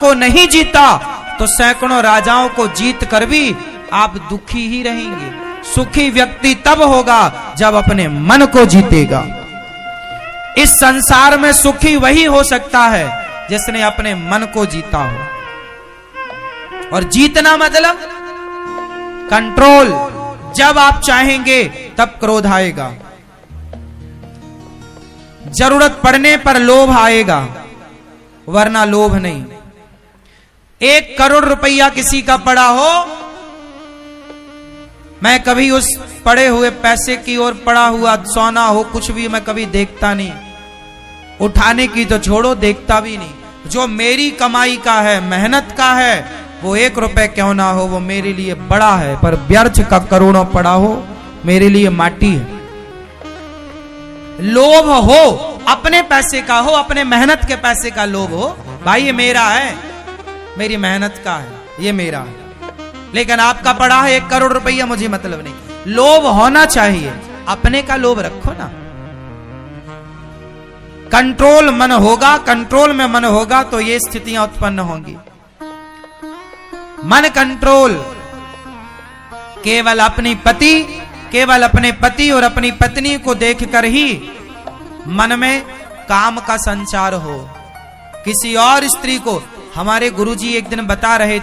को नहीं जीता तो सैकड़ों राजाओं को जीत कर भी आप दुखी ही रहेंगे। सुखी व्यक्ति तब होगा जब अपने मन को जीतेगा। इस संसार में सुखी वही हो सकता है जिसने अपने मन को जीता हो। और जीतना मतलब कंट्रोल। जब आप चाहेंगे तब क्रोध आएगा, जरूरत पड़ने पर लोभ आएगा, वरना लोभ नहीं। 1 करोड़ रुपया किसी का पड़ा हो, मैं कभी उस पड़े हुए पैसे की ओर, पड़ा हुआ सोना हो, कुछ भी मैं कभी देखता नहीं। उठाने की तो छोड़ो, देखता भी नहीं। जो मेरी कमाई का है, मेहनत का है, वो 1 रुपए क्यों ना हो, वो मेरे लिए बड़ा है। पर व्यर्थ का करोड़ों पड़ा हो, मेरे लिए माटी है। लोभ हो, अपने पैसे का हो, अपने मेहनत के पैसे का लोभ हो, भाई ये मेरा है, मेरी मेहनत का है, ये मेरा है। लेकिन आपका पड़ा है 1 करोड़ रुपया, मुझे मतलब नहीं। लोभ होना चाहिए, अपने का लोभ रखो ना। कंट्रोल मन होगा, कंट्रोल में मन होगा तो ये स्थितियां उत्पन्न होंगी। मन कंट्रोल केवल अपने पति और अपनी पत्नी को देखकर ही मन में काम का संचार हो। किसी और स्त्री को, हमारे गुरुजी एक दिन बता रहे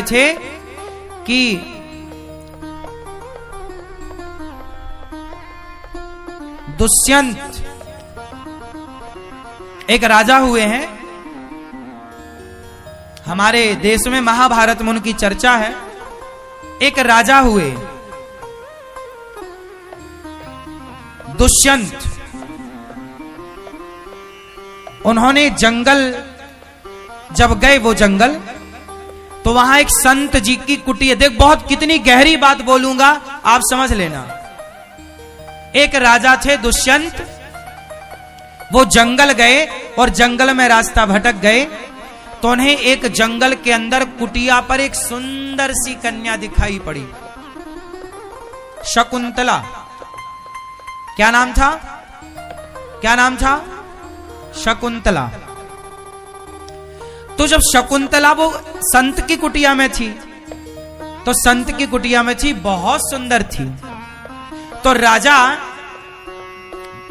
थे कि दुष्यंत एक राजा हुए हैं। हमारे देश में महाभारत में उनकी चर्चा है। एक राजा हुए दुष्यंत। उन्होंने जंगल जब गए, वो जंगल, तो वहां एक संत जी की कुटिया। देख, बहुत कितनी गहरी बात बोलूंगा, आप समझ लेना। एक राजा थे दुष्यंत, वो जंगल गए और जंगल में रास्ता भटक गए, तो उन्हें एक जंगल के अंदर कुटिया पर एक सुंदर सी कन्या दिखाई पड़ी, शकुंतला। क्या नाम था? शकुंतला। तो जब शकुंतला वो संत की कुटिया में थी, तो संत की कुटिया में थी, बहुत सुंदर थी। तो राजा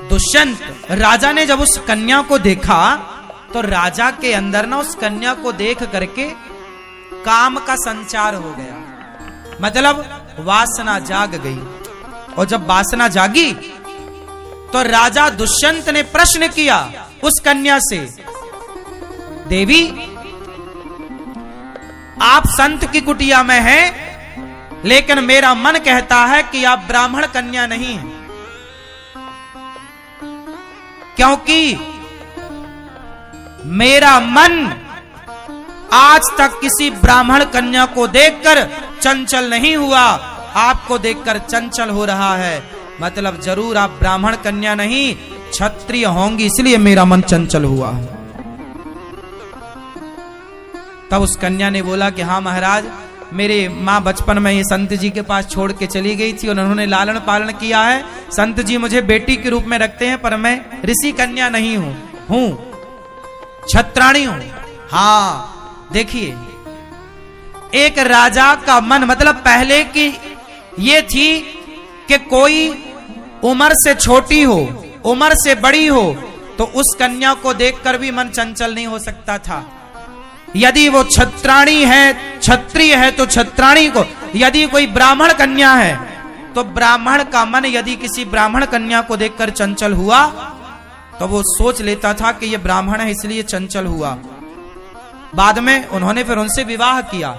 दुष्यंत, राजा ने जब उस कन्या को देखा, तो राजा के अंदर ना उस कन्या को देख करके काम का संचार हो गया, मतलब वासना जाग गई। और जब वासना जागी तो राजा दुष्यंत ने प्रश्न किया उस कन्या से, देवी, आप संत की कुटिया में हैं, लेकिन मेरा मन कहता है कि आप ब्राह्मण कन्या नहीं हैं, क्योंकि मेरा मन आज तक किसी ब्राह्मण कन्या को देखकर चंचल नहीं हुआ, आपको देखकर चंचल हो रहा है। मतलब जरूर आप ब्राह्मण कन्या नहीं, क्षत्रिय होंगी, इसलिए मेरा मन चंचल हुआ है। तब उस कन्या ने बोला कि हाँ महाराज, मेरे माँ बचपन में ये संत जी के पास छोड़ के चली गई थी और उन्होंने लालन पालन किया है। संत जी मुझे बेटी के रूप में रखते हैं, पर मैं ऋषि कन्या नहीं हूं, छत्राणी हूं। हाँ, देखिए, एक राजा का मन, मतलब पहले की ये थी कि कोई उम्र से छोटी हो, उम्र से बड़ी हो, तो उस कन्या को देखकर भी मन चंचल नहीं हो सकता था। यदि वो छत्राणी है, क्षत्रिय है, तो छत्राणी को, यदि कोई ब्राह्मण कन्या है तो ब्राह्मण का मन यदि किसी ब्राह्मण कन्या को देखकर चंचल हुआ, तो वो सोच लेता था कि ये ब्राह्मण है इसलिए चंचल हुआ। बाद में उन्होंने फिर उनसे विवाह किया।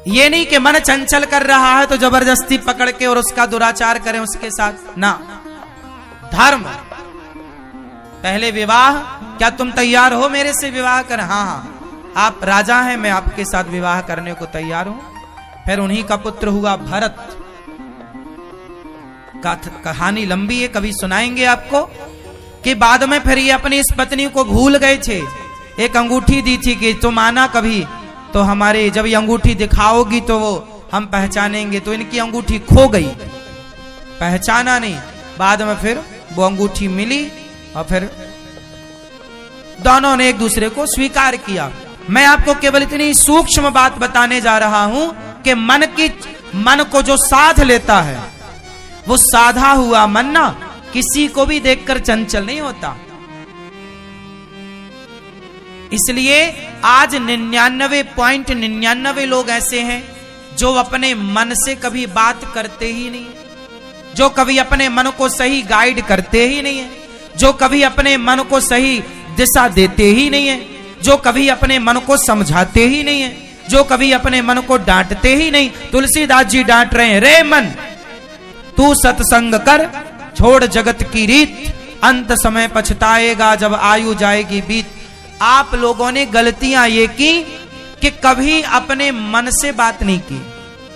ये नहीं कि मन चंचल कर रहा है तो जबरदस्ती पकड़ के और उसका दुराचार करें उसके साथ, ना। धर्म, पहले विवाह। क्या तुम तैयार हो मेरे से विवाह कर? हाँ, आप राजा हैं, मैं आपके साथ विवाह करने को तैयार हूं। फिर उन्हीं का पुत्र हुआ भरत। कहानी लंबी है, कभी सुनाएंगे आपको, कि बाद में फिर ये अपनी इस पत्नी को भूल गए थे। एक अंगूठी दी थी कि तुम आना कभी, तो हमारे जब ये अंगूठी दिखाओगी तो वो हम पहचानेंगे। तो इनकी अंगूठी खो गई, पहचाना नहीं। बाद में फिर वो अंगूठी मिली और फिर दोनों ने एक दूसरे को स्वीकार किया। मैं आपको केवल इतनी सूक्ष्म बात बताने जा रहा हूं कि मन को जो साध लेता है, वो साधा हुआ मन ना किसी को भी देखकर चंचल नहीं होता। इसलिए आज 99.99 लोग ऐसे हैं जो अपने मन से कभी बात करते ही नहीं है, जो कभी अपने मन को सही गाइड करते ही नहीं है, जो कभी अपने मन को सही दिशा देते ही नहीं है, जो कभी अपने मन को समझाते ही नहीं है, जो कभी अपने मन को डांटते ही नहीं। तुलसीदास जी डांट रहे हैं, रे मन तू सत्संग कर, छोड़ जगत की रीत, अंत समय पछताएगा जब आयु जाएगी बीत। आप लोगों ने गलतियां ये की कि कभी अपने मन से बात नहीं की,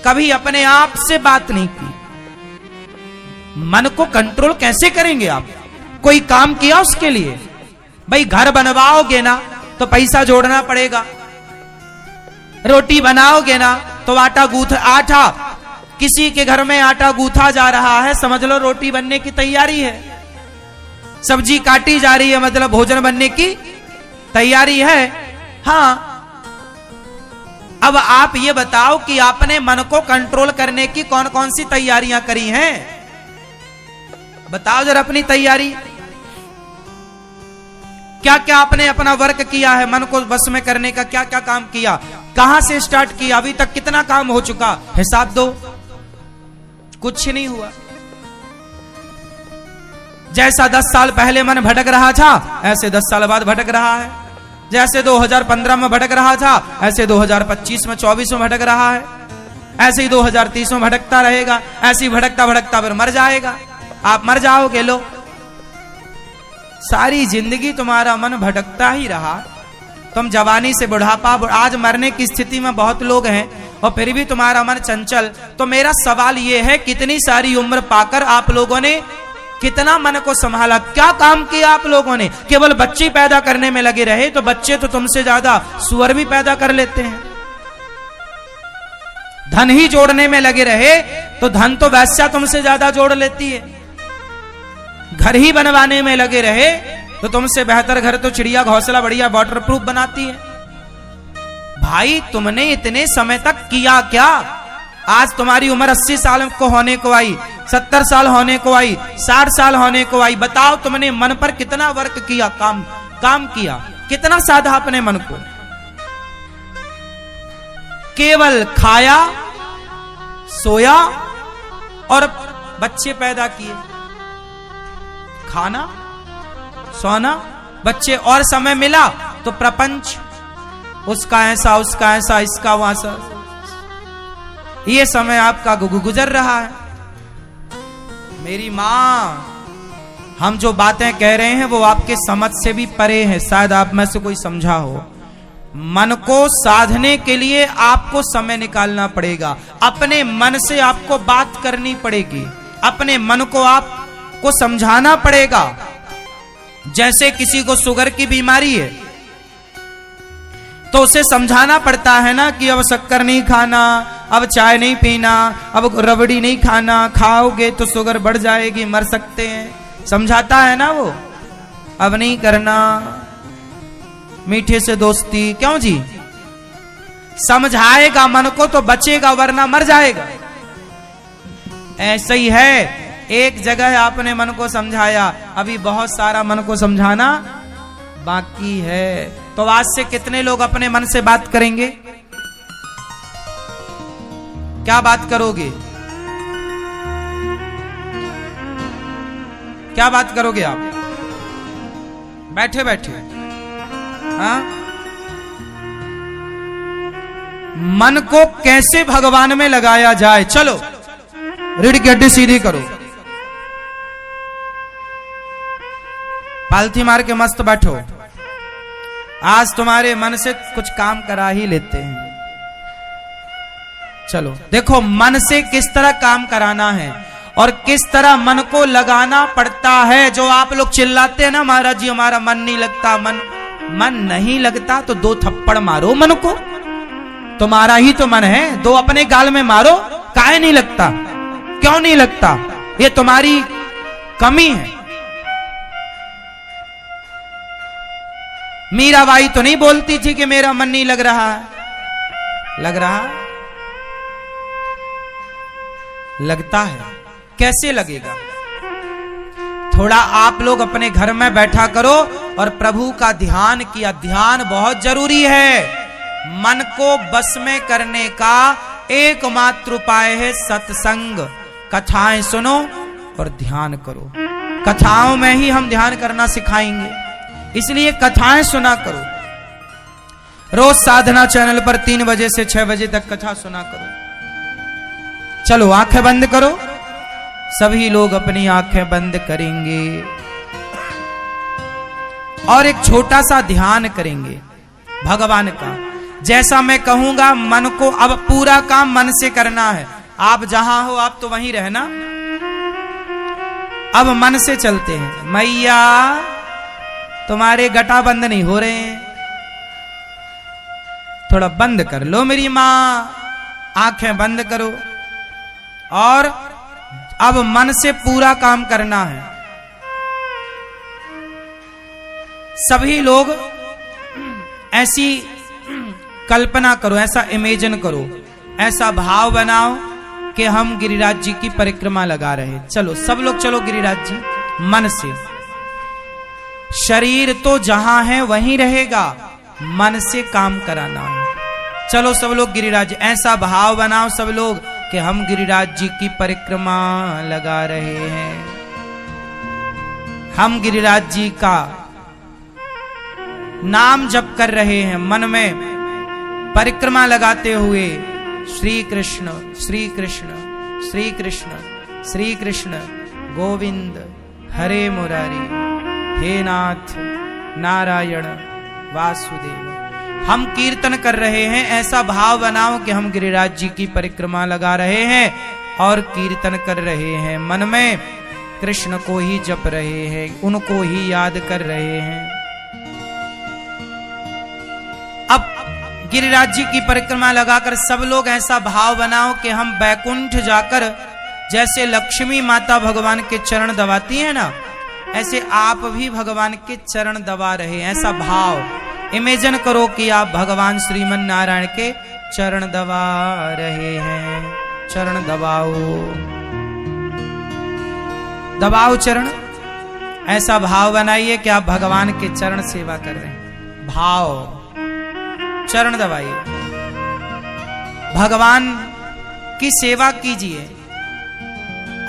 कभी अपने आप से बात नहीं की। मन को कंट्रोल कैसे करेंगे आप? कोई काम किया उसके लिए? भाई घर बनवाओगे ना तो पैसा जोड़ना पड़ेगा, रोटी बनाओगे ना तो आटा किसी के घर में आटा गूथा जा रहा है, समझ लो रोटी बनने की तैयारी है। सब्जी काटी जा रही है, मतलब भोजन बनने की तैयारी है। हाँ, अब आप ये बताओ कि आपने मन को कंट्रोल करने की कौन कौन सी तैयारियां करी हैं? बताओ जरा अपनी तैयारी, क्या क्या आपने अपना वर्क किया है मन को बस में करने का? क्या क्या काम किया, कहां से स्टार्ट किया, अभी तक कितना काम हो चुका, हिसाब दो। कुछ नहीं हुआ। जैसा 10 साल पहले मन भटक रहा था, ऐसे 10 साल बाद भटक रहा है। जैसे 2015 में भटक रहा था, ऐसे 2025 में 24 में भटक रहा है। ऐसे ही 2030 में भटकता रहेगा। ऐसे ही भटकता भटकता फिर मर जाएगा। आप मर जाओगे। लो, सारी जिंदगी तुम्हारा मन भटकता ही रहा। तुम जवानी से बुढ़ापा, आज मरने की स्थिति में बहुत लोग हैं और फिर भी तुम्हारा मन चंचल। तो मेरा सवाल यह है, कितनी सारी उम्र पाकर आप लोगों ने कितना मन को संभाला? क्या काम किया आप लोगों ने? केवल बच्चे पैदा करने में लगे रहे तो बच्चे तो तुमसे ज्यादा सुअर भी पैदा कर लेते हैं। धन ही जोड़ने में लगे रहे तो धन तो वैश्या तुमसे ज्यादा जोड़ लेती है। घर ही बनवाने में लगे रहे तो तुमसे बेहतर घर तो चिड़िया घोंसला बढ़िया वाटर प्रूफ बनाती है। भाई तुमने इतने समय तक किया क्या? आज तुम्हारी उम्र 80 साल को होने को आई, 70 साल होने को आई, 60 साल होने को आई। बताओ तुमने मन पर कितना वर्क किया, काम किया, कितना साधा अपने मन को? केवल खाया, सोया और बच्चे पैदा किए। खाना, सोना, बच्चे, और समय मिला तो प्रपंच, उसका ऐसा, उसका ऐसा, इसका वैसा। ये समय आपका गुजर रहा है। मेरी मां, हम जो बातें कह रहे हैं वो आपके समझ से भी परे हैं। शायद आप में से कोई समझा हो। मन को साधने के लिए आपको समय निकालना पड़ेगा। अपने मन से आपको बात करनी पड़ेगी। अपने मन को आपको समझाना पड़ेगा। जैसे किसी को शुगर की बीमारी है तो उसे समझाना पड़ता है ना कि अब शक्कर नहीं खाना, अब चाय नहीं पीना, अब रबड़ी नहीं खाना, खाओगे तो शुगर बढ़ जाएगी, मर सकते हैं। समझाता है ना वो। अब नहीं करना, मीठे से दोस्ती, क्यों जी? समझाएगा मन को तो बचेगा, वरना मर जाएगा। ऐसा ही है। एक जगह आपने मन को समझाया, अभी बहुत सारा मन को समझाना बाकी है। तो आज से कितने लोग अपने मन से बात करेंगे? क्या बात करोगे? क्या बात करोगे आप बैठे बैठे? हाँ? मन को कैसे भगवान में लगाया जाए? चलो रीढ़ की हड्डी सीधी करो, पालथी मार के मस्त बैठो। आज तुम्हारे मन से कुछ काम करा ही लेते हैं। चलो देखो मन से किस तरह काम कराना है और किस तरह मन को लगाना पड़ता है। जो आप लोग चिल्लाते हैं ना, महाराज जी हमारा मन नहीं लगता, मन नहीं लगता तो 2 थप्पड़ मारो मन को। तुम्हारा ही तो मन है, दो अपने गाल में मारो, काहे नहीं लगता, क्यों नहीं लगता? ये तुम्हारी कमी है। मीराबाई तो नहीं बोलती थी कि मेरा मन नहीं लग रहा है, लग रहा, लगता है। कैसे लगेगा? थोड़ा आप लोग अपने घर में बैठा करो और प्रभु का ध्यान किया। ध्यान बहुत जरूरी है। मन को बस में करने का एकमात्र उपाय है सत्संग। कथाएं सुनो और ध्यान करो। कथाओं में ही हम ध्यान करना सिखाएंगे, इसलिए कथाएं सुना करो। रोज साधना चैनल पर 3 बजे से 6 बजे तक कथा सुना करो। चलो आंखें बंद करो। सभी लोग अपनी आंखें बंद करेंगे और एक छोटा सा ध्यान करेंगे भगवान का। जैसा मैं कहूंगा मन को, अब पूरा काम मन से करना है। आप जहां हो आप तो वहीं रहना। अब मन से चलते हैं। मैया तुम्हारे गटा बंद नहीं हो रहे हैं, थोड़ा बंद कर लो मेरी मां, आंखें बंद करो। और अब मन से पूरा काम करना है। सभी लोग ऐसी कल्पना करो, ऐसा इमेजिन करो, ऐसा भाव बनाओ कि हम गिरिराज जी की परिक्रमा लगा रहे। चलो सब लोग चलो गिरिराज जी, मन से। शरीर तो जहां है वहीं रहेगा, मन से काम कराना है। चलो सब लोग गिरिराज, ऐसा भाव बनाओ सब लोग कि हम गिरिराज जी की परिक्रमा लगा रहे हैं। हम गिरिराज जी का नाम जप कर रहे हैं, मन में परिक्रमा लगाते हुए श्री कृष्ण श्री कृष्ण श्री कृष्ण श्री कृष्ण गोविंद हरे मुरारी, हे नाथ नारायण वासुदेव। हम कीर्तन कर रहे हैं। ऐसा भाव बनाओ कि हम गिरिराज जी की परिक्रमा लगा रहे हैं और कीर्तन कर रहे हैं। मन में कृष्ण को ही जप रहे हैं, उनको ही याद कर रहे हैं। अब गिरिराज जी की परिक्रमा लगाकर सब लोग ऐसा भाव बनाओ कि हम बैकुंठ जाकर, जैसे लक्ष्मी माता भगवान के चरण दबाती है ना, ऐसे आप भी भगवान के चरण दबा रहे हैं। ऐसा भाव इमेजिन करो कि आप भगवान श्रीमन नारायण के चरण दबा रहे हैं। चरण दबाओ, दबाओ चरण। ऐसा भाव बनाइए कि आप भगवान के चरण सेवा कर रहे हैं। भाव, चरण दबाइए, भगवान की सेवा कीजिए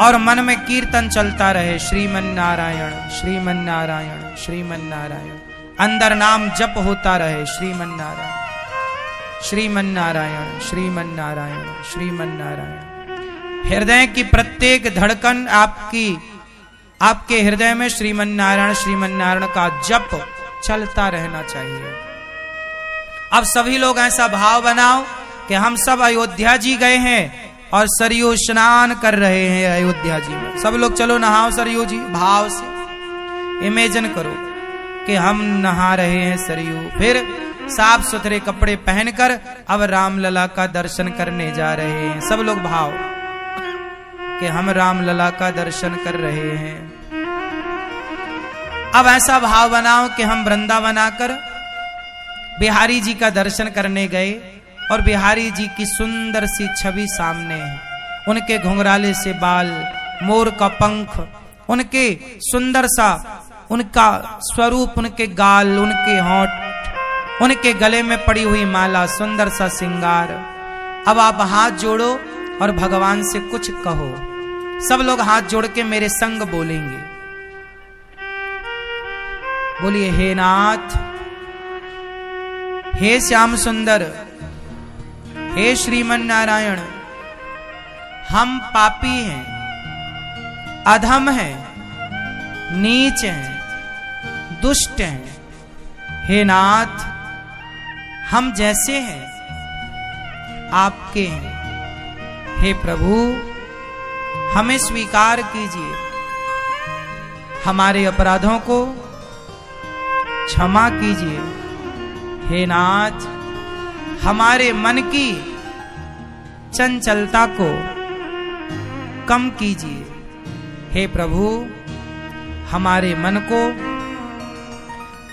और मन में कीर्तन चलता रहे, श्रीमन नारायण श्रीमन नारायण श्रीमन नारायण। अंदर नाम जप होता रहे, श्रीमन नारायण श्रीमन नारायण श्रीमन नारायण श्रीमन नारायण। हृदय की प्रत्येक धड़कन आपके हृदय में श्रीमन नारायण का जप चलता रहना चाहिए। अब सभी लोग ऐसा भाव बनाओ कि हम सब अयोध्या जी गए हैं और सरयू स्नान कर रहे हैं अयोध्या जी में। सब लोग चलो नहाओ सरयू जी, भाव से इमेजिन करो कि हम नहा रहे हैं सरयू। फिर साफ सुथरे कपड़े पहनकर अब रामलला का दर्शन करने जा रहे हैं। सब लोग भाव कि हम रामलला का दर्शन कर रहे हैं। अब ऐसा भाव बनाओ कि हम वृंदावन आकर बिहारी जी का दर्शन करने गए और बिहारी जी की सुंदर सी छवि सामने है। उनके घुंघराले से बाल, मोर का पंख, उनके सुंदर सा उनका स्वरूप, उनके गाल, उनके होंठ, उनके गले में पड़ी हुई माला, सुंदर सा श्रृंगार। अब आप हाथ जोड़ो और भगवान से कुछ कहो। सब लोग हाथ जोड़ के मेरे संग बोलेंगे। बोलिए, हे नाथ, हे श्याम सुंदर, हे श्रीमन नारायण, हम पापी हैं, अधम हैं, नीच हैं, दुष्ट हैं। हे नाथ, हम जैसे हैं आपके हैं। हे प्रभु, हमें स्वीकार कीजिए, हमारे अपराधों को क्षमा कीजिए। हे नाथ, हमारे मन की चंचलता को कम कीजिए। हे प्रभु, हमारे मन को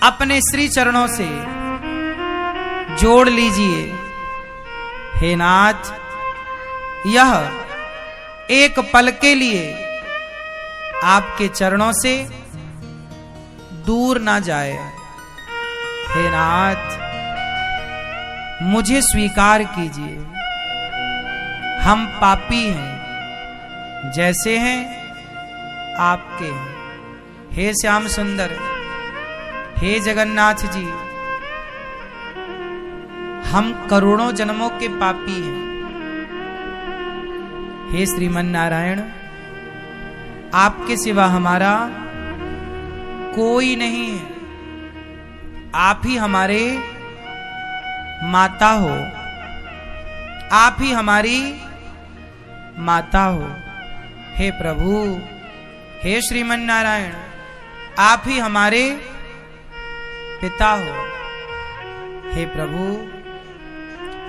अपने श्री चरणों से जोड़ लीजिए। हे नाथ, यह एक पल के लिए आपके चरणों से दूर ना जाए। हे नाथ, मुझे स्वीकार कीजिए। हम पापी हैं, जैसे हैं आपके हैं। हे श्याम सुंदर, हे जगन्नाथ जी, हम करोड़ों जन्मों के पापी हैं। हे श्रीमन नारायण, आपके सिवा हमारा कोई नहीं है। आप ही हमारे माता हो, आप ही हमारी माता हो। हे प्रभु, हे श्रीमन नारायण, आप ही हमारे पिता हो। हे प्रभु,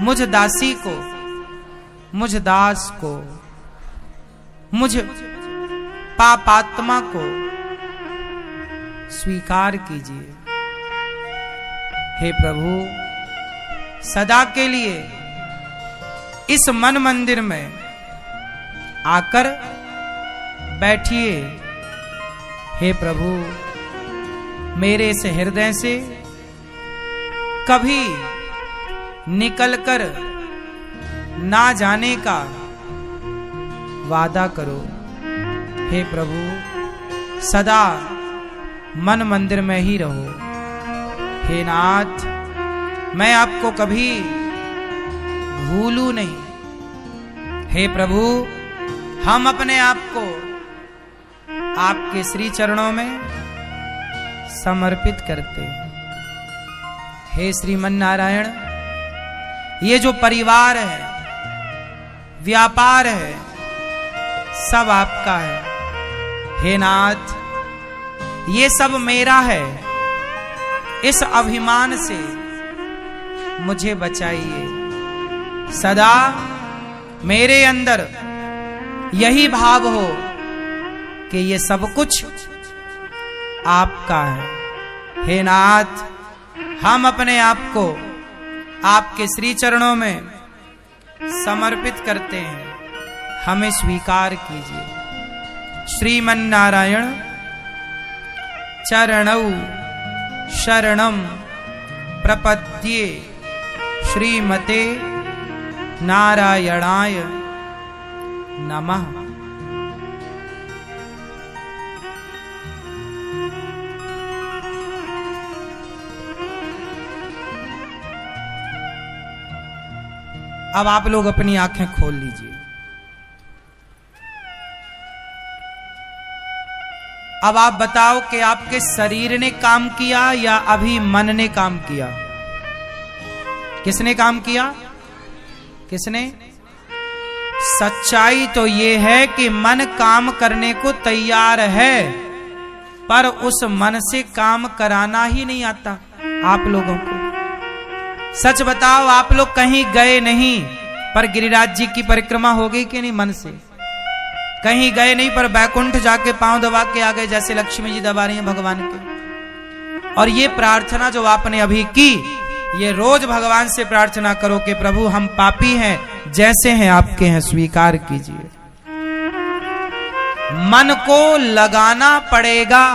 मुझ दासी को, मुझ दास को, मुझ पापात्मा को स्वीकार कीजिए। हे प्रभु, सदा के लिए इस मन मंदिर में आकर बैठिए। हे प्रभु, मेरे इस हृदय से कभी निकलकर ना जाने का वादा करो। हे प्रभु, सदा मन मंदिर में ही रहो। हे नाथ, मैं आपको कभी भूलूं नहीं। हे प्रभु, हम अपने आप को आपके श्री चरणों में समर्पित करते हैं। हे श्रीमन नारायण, ये जो परिवार है, व्यापार है, सब आपका है। हे नाथ, ये सब मेरा है। इस अभिमान से मुझे बचाइए। सदा मेरे अंदर यही भाव हो कि ये सब कुछ आपका है। हे नाथ, हम अपने आप को आपके श्री चरणों में समर्पित करते हैं। हमें स्वीकार कीजिए। श्रीमन नारायण चरणौ शरणम प्रपद्ये श्रीमते नारायणाय नमः। अब आप लोग अपनी आंखें खोल लीजिए। अब आप बताओ कि आपके शरीर ने काम किया या अभी मन ने काम किया? किसने काम किया? किसने? सच्चाई तो ये है कि मन काम करने को तैयार है, पर उस मन से काम कराना ही नहीं आता आप लोगों को। सच बताओ, आप लोग कहीं गए नहीं, पर गिरिराज जी की परिक्रमा हो गई कि नहीं मन से? कहीं गए नहीं, पर बैकुंठ जाके पांव दबा के आ गए, जैसे लक्ष्मी जी दबा रही हैं भगवान के। और ये प्रार्थना जो आपने अभी की, ये रोज भगवान से प्रार्थना करो कि प्रभु हम पापी हैं, जैसे हैं आपके हैं, स्वीकार कीजिए। मन को लगाना पड़ेगा।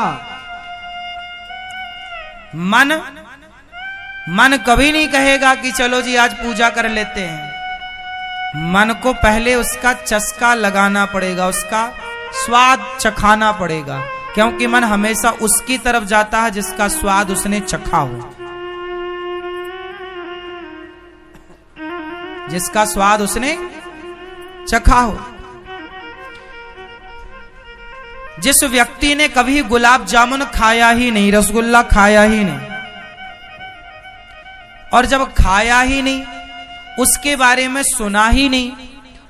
मन कभी नहीं कहेगा कि चलो जी आज पूजा कर लेते हैं। मन को पहले उसका चस्का लगाना पड़ेगा, उसका स्वाद चखाना पड़ेगा, क्योंकि मन हमेशा उसकी तरफ जाता है जिसका स्वाद उसने चखा हो, जिसका स्वाद उसने चखा हो। जिस व्यक्ति ने कभी गुलाब जामुन खाया ही नहीं, रसगुल्ला खाया ही नहीं, और जब खाया ही नहीं, उसके बारे में सुना ही नहीं,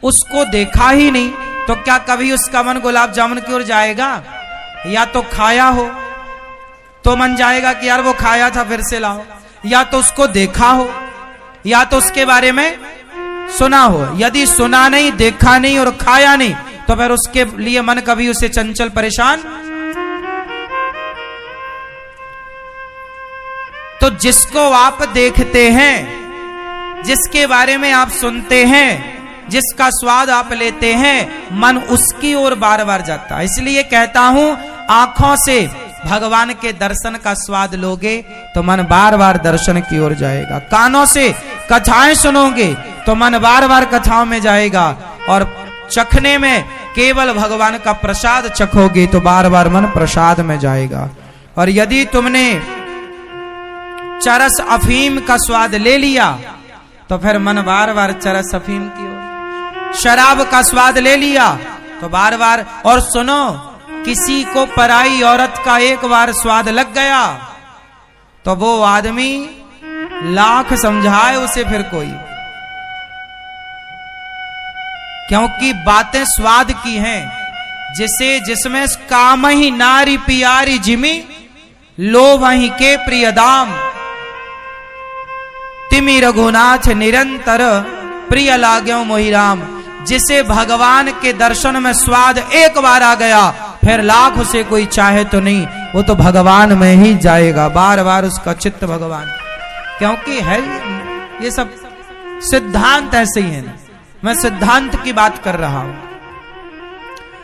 उसको देखा ही नहीं, तो क्या कभी उसका मन गुलाब जामुन की ओर जाएगा? या तो खाया हो तो मन जाएगा कि यार वो खाया था फिर से लाओ, या तो उसको देखा हो या तो उसके बारे में सुना हो। यदि सुना नहीं, देखा नहीं और खाया नहीं, तो फिर उसके लिए मन कभी उसे चंचल परेशान। तो जिसको आप देखते हैं, जिसके बारे में आप सुनते हैं, जिसका स्वाद आप लेते हैं, मन उसकी ओर बार बार जाता है। इसलिए कहता हूं, आंखों से भगवान के दर्शन का स्वाद लोगे तो मन बार बार दर्शन की ओर जाएगा। कानों से कथाएं सुनोगे तो मन बार बार कथाओं में जाएगा। और चखने में केवल भगवान का प्रसाद चखोगे तो बार बार मन प्रसाद में जाएगा। और यदि तुमने चरस अफीम का स्वाद ले लिया तो फिर मन बार बार चरस अफीम की ओर। शराब का स्वाद ले लिया तो बार बार। और सुनो, किसी को पराई औरत का एक बार स्वाद लग गया तो वो आदमी लाख समझाए उसे फिर कोई, क्योंकि बातें स्वाद की हैं। जिसमें काम ही नारी पियारी जिमी, लोभ ही के प्रिय दाम, तिमि रघुनाथ निरंतर प्रिय लाग्यो मोहि राम। जिसे भगवान के दर्शन में स्वाद एक बार आ गया, फिर लाख उसे कोई चाहे तो नहीं, वो तो भगवान में ही जाएगा, बार बार उसका चित्त भगवान। क्योंकि है ये सब सिद्धांत ऐसे ही है ना, मैं सिद्धांत की बात कर रहा हूं,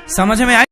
समझ में आई।